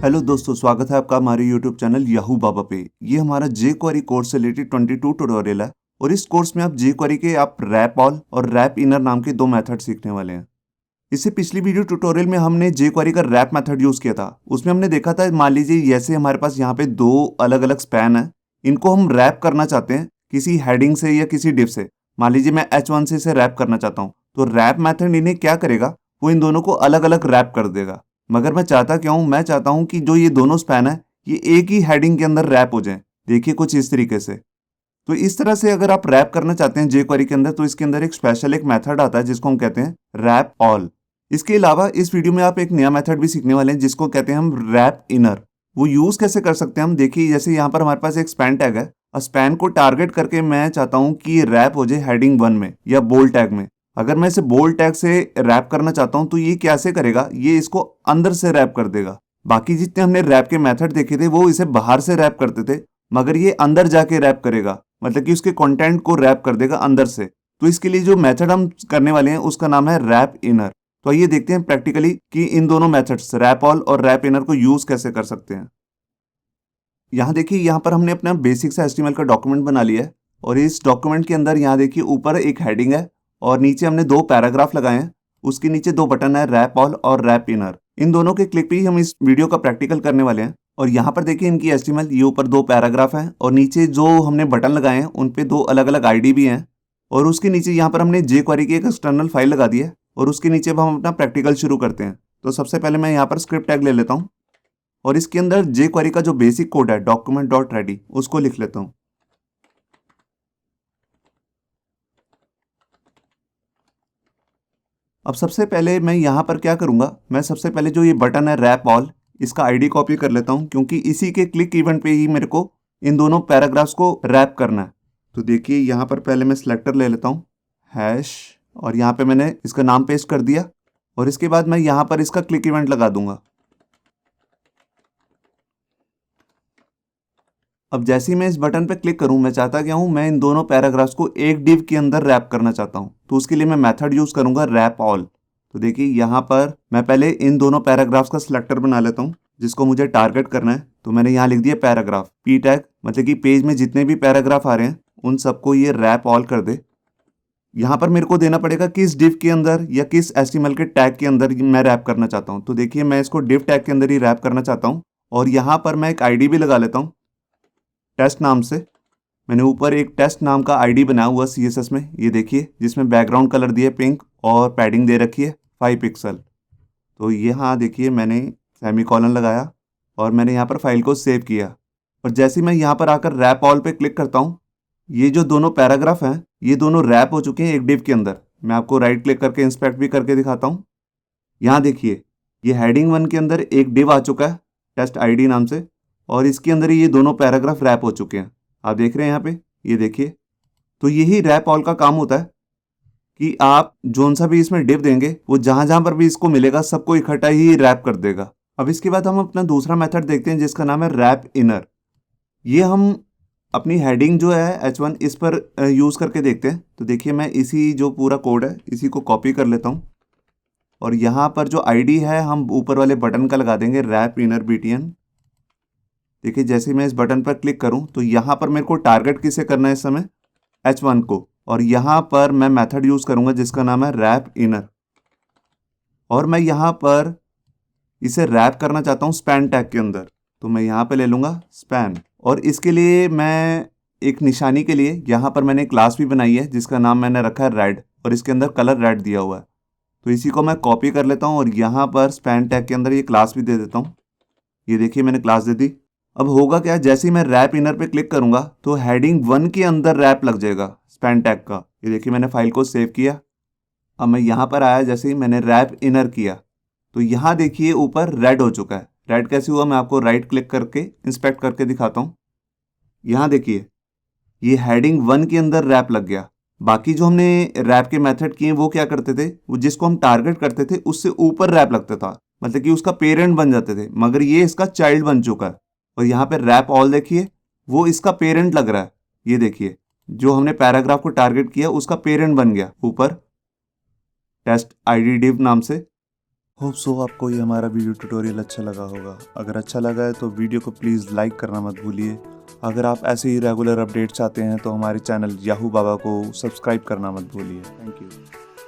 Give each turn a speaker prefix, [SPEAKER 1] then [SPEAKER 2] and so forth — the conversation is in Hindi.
[SPEAKER 1] हेलो दोस्तों, स्वागत है आपका हमारे यूट्यूब चैनल याहू बाबा पे। ये हमारा जेक्वेरी कोर्स से रिलेटेड 22 ट्यूटोरियल है और इस कोर्स में आप जेक्वेरी के आप रैप ऑल और रैप इनर नाम के दो मेथड सीखने वाले हैं। इससे पिछली वीडियो ट्यूटोरियल में हमने जेक्वेरी का रैप मेथड यूज किया था। उसमें हमने देखा था, मान लीजिए जैसे हमारे पास यहाँ पे दो अलग अलग स्पैन है, इनको हम रैप करना चाहते हैं किसी हेडिंग से या किसी डिव से। मान लीजिए मैं H1 से इसे रैप करना चाहता हूँ, तो रैप मेथड इन्हें क्या करेगा, वो इन दोनों को अलग अलग रैप कर देगा। मगर मैं चाहता क्या हूँ, मैं चाहता हूँ कि जो ये दोनों स्पैन है ये एक ही हेडिंग के अंदर रैप हो जाए। देखिए कुछ इस तरीके से। तो इस तरह से अगर आप रैप करना चाहते हैं जेक्वेरी के अंदर, तो इसके अंदर एक स्पेशल एक मेथड आता है जिसको हम कहते हैं रैप ऑल। इसके अलावा इस वीडियो में आप एक नया मेथड भी सीखने वाले हैं जिसको कहते हैं हम रैप इनर। वो यूज कैसे कर सकते हैं हम देखिए। जैसे यहाँ पर हमारे पास एक स्पैन टैग है और स्पैन को टारगेट करके मैं चाहता हूँ कि ये रैप हो जाए हेडिंग 1 में या बोल्ड टैग में। अगर मैं इसे बोल्ड टैग से रैप करना चाहता हूं तो ये कैसे करेगा, ये इसको अंदर से रैप कर देगा। बाकी जितने हमने रैप के मेथड देखे थे वो इसे बाहर से रैप करते थे, मगर ये अंदर जाके रैप करेगा, मतलब कि उसके कंटेंट को रैप कर देगा अंदर से। तो इसके लिए जो मेथड हम करने वाले हैं उसका नाम है रैप इनर। तो आइए देखते हैं प्रैक्टिकली कि इन दोनों मेथड्स रैप ऑल और रैप इनर को यूज कैसे कर सकते हैं। यहाँ देखिए, यहाँ पर हमने अपना बेसिक सा HTML का डॉक्यूमेंट बना लिया है और इस डॉक्यूमेंट के अंदर यहाँ देखिए ऊपर एक हेडिंग है और नीचे हमने दो पैराग्राफ लगाए हैं। उसके नीचे दो बटन है, रैप ऑल और रैप इनर। इन दोनों के क्लिक पे ही हम इस वीडियो का प्रैक्टिकल करने वाले हैं। और यहाँ पर देखिए इनकी HTML, ये ऊपर दो पैराग्राफ हैं और नीचे जो हमने बटन लगाए हैं उन पे दो अलग अलग ID भी हैं। और उसके नीचे यहाँ पर हमने जेक्वेरी की एक एक्सटर्नल फाइल लगा दी है और उसके नीचे अब हम अपना प्रैक्टिकल शुरू करते हैं। तो सबसे पहले मैं यहाँ पर स्क्रिप्ट टैग ले लेता हूँ और इसके अंदर जेक्वेरी का जो बेसिक कोड है document.ready उसको लिख लेता हूँ। अब सबसे पहले मैं यहाँ पर क्या करूँगा, मैं सबसे पहले जो ये बटन है रैप ऑल, इसका ID कॉपी कर लेता हूँ क्योंकि इसी के क्लिक इवेंट पे ही मेरे को इन दोनों पैराग्राफ्स को रैप करना है। तो देखिए यहाँ पर पहले मैं सिलेक्टर ले लेता हूँ हैश और यहाँ पे मैंने इसका नाम पेस्ट कर दिया और इसके बाद मैं यहाँ पर इसका क्लिक इवेंट लगा दूंगा। अब जैसे ही मैं इस बटन पे क्लिक करूं, मैं चाहता क्या हूं, मैं इन दोनों पैराग्राफ्स को एक डिव के अंदर रैप करना चाहता हूं। तो उसके लिए मैं मेथड यूज करूंगा रैप ऑल। तो देखिए यहाँ पर मैं पहले इन दोनों पैराग्राफ्स का सिलेक्टर बना लेता हूं जिसको मुझे टारगेट करना है। तो मैंने यहाँ लिख दिया पैराग्राफ, पी टैग, मतलब कि पेज में जितने भी पैराग्राफ आ रहे हैं उन सबको ये रैप ऑल कर दे। यहाँ पर मेरे को देना पड़ेगा किस डिव के अंदर या किस HTML के टैग के अंदर मैं रैप करना चाहता हूँ। तो देखिए मैं इसको डिव टैग के अंदर ही रैप करना चाहता हूँ और यहाँ पर मैं एक ID भी लगा लेता हूँ टेस्ट नाम से। मैंने ऊपर एक टेस्ट नाम का ID बनाया हुआ CSS में, ये देखिए, जिसमें बैकग्राउंड कलर दिया पिंक और पैडिंग दे रखी है 5 पिक्सल। तो यहाँ देखिए मैंने सेमीकोलन लगाया और मैंने यहाँ पर फाइल को सेव किया। और जैसे ही मैं यहाँ पर आकर रैप ऑल पे क्लिक करता हूँ, ये जो दोनों पैराग्राफ हैं ये दोनों रैप हो चुके हैं एक डिव के अंदर। मैं आपको राइट क्लिक करके इंस्पेक्ट भी करके दिखाता हूँ। यहाँ देखिए ये हेडिंग 1 के अंदर एक डिव आ चुका है टेस्ट ID नाम से और इसके अंदर ही ये दोनों पैराग्राफ रैप हो चुके हैं। आप देख रहे हैं यहाँ पे, ये देखिए। तो यही रैप ऑल का काम होता है कि आप जोन सा भी इसमें डिव देंगे वो जहां जहां पर भी इसको मिलेगा सबको इकट्ठा ही रैप कर देगा। अब इसके बाद हम अपना दूसरा मेथड देखते हैं जिसका नाम है रैप इनर। ये हम अपनी हेडिंग जो है H1 इस पर यूज करके देखते हैं। तो देखिए मैं इसी जो पूरा कोड है इसी को कॉपी कर लेता हूँ और यहाँ पर जो ID है हम ऊपर वाले बटन का लगा देंगे रैप इनर BTN। देखिए जैसे ही मैं इस बटन पर क्लिक करूं तो यहाँ पर मेरे को टारगेट किसे करना है इस समय, H1 को। और यहाँ पर मैं मेथड यूज करूंगा जिसका नाम है रैप इनर और मैं यहाँ पर इसे रैप करना चाहता हूँ स्पैन टैग के अंदर। तो मैं यहाँ पे ले लूँगा स्पैन और इसके लिए मैं एक निशानी के लिए यहाँ पर मैंने क्लास भी बनाई है जिसका नाम मैंने रखा है रेड और इसके अंदर कलर रेड दिया हुआ है। तो इसी को मैं कॉपी कर लेता हूँ और यहाँ पर स्पैन टैग के अंदर ये क्लास भी दे देता हूँ। ये देखिए मैंने क्लास दे दी। अब होगा क्या, जैसे ही मैं रैप इनर पे क्लिक करूंगा तो हेडिंग 1 के अंदर रैप लग जाएगा स्पैन टैग का। ये देखिए मैंने फाइल को सेव किया। अब मैं यहाँ पर आया, जैसे ही मैंने रैप इनर किया तो यहाँ देखिए ऊपर रेड हो चुका है। रेड कैसे हुआ, मैं आपको राइट क्लिक करके इंस्पेक्ट करके दिखाता हूँ। यहाँ देखिए ये हेडिंग 1 के अंदर रैप लग गया। बाकी जो हमने रैप के मेथड किए वो क्या करते थे, वो जिसको हम टारगेट करते थे उससे ऊपर रैप लगता था, मतलब कि उसका पेरेंट बन जाते थे, मगर ये इसका चाइल्ड बन चुका है। और यहाँ पे रैप ऑल देखिए वो इसका पेरेंट लग रहा है। ये देखिए जो हमने पैराग्राफ को टारगेट किया उसका पेरेंट बन गया ऊपर टेस्ट ID div नाम से। होप सो आपको ये हमारा वीडियो ट्यूटोरियल अच्छा लगा होगा। अगर अच्छा लगा है तो वीडियो को प्लीज़ लाइक करना मत भूलिए। अगर आप ऐसे ही रेगुलर अपडेट्स चाहते हैं तो हमारे चैनल याहू बाबा को सब्सक्राइब करना मत भूलिए। Thank you.